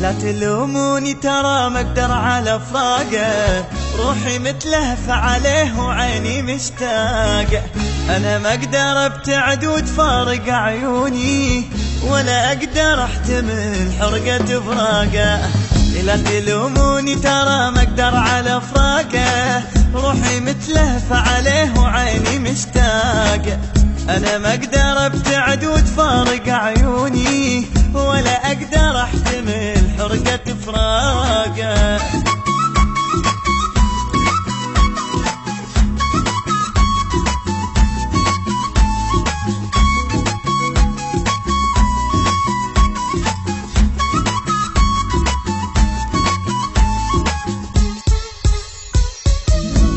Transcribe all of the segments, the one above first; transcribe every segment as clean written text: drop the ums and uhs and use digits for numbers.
لا تلوموني ترى ما اقدر على فراقه، روحي متلهفة عليه وعيني مشتاقة. انا ما اقدر ابتعد وتفارق عيوني، ولا اقدر احتمل حرقة فراقه. لا تلوموني ترى ما اقدر على فراقه، روحي متلهفة عليه وعيني مشتاقة. انا ما اقدر ابتعد وتفارق عيوني، ولا اقدر احتمل حرقة فراقه.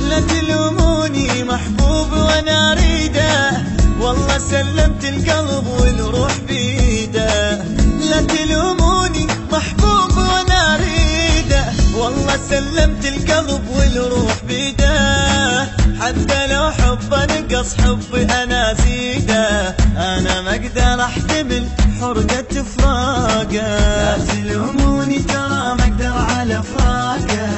لا تلوموني محبوب وانا اريده، والله سلمت القلب والروح بيده. لا تلوموني محبوب وانا اريده، والله سلمت القلب والروح بيده. حتى لو حبه نقص حبي انا زيده، انا ما اقدر احتمل حرقة فراقه. لا تلوموني ترى ما اقدر على فراقه،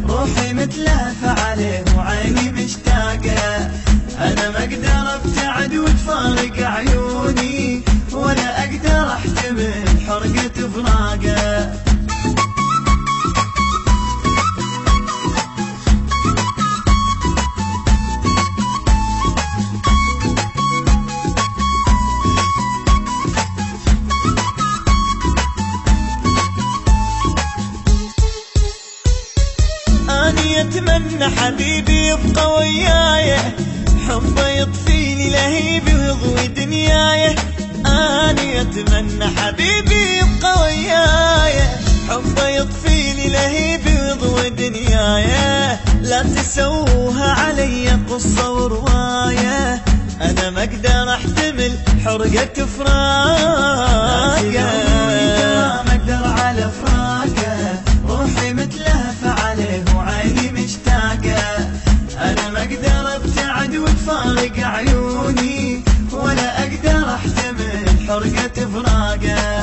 روحي متلهفة عليه وعيني مشتاقة. انا ما اقدر ابتعد وتفارق عيوني، ولا اقدر احتمل حرقة فراقه. اني اتمنى حبيبي يبقى وياي، حبه يطفيني لهيبي ويضوي دنياي. اني اتمنى حبيبي يبقى وياي، حبه يطفيني لهيبي ويضوي دنياي. لا تسووها علي قصة ورواية، انا ما اقدر احتمل حرقة فراقه. ما اقدر على فراقه، روحي متلهفة عليه وعيني مشتاقة. انا ما اقدر ابتعد وتفارق عيوني، ولا اقدر احتمل حرقة فراقه.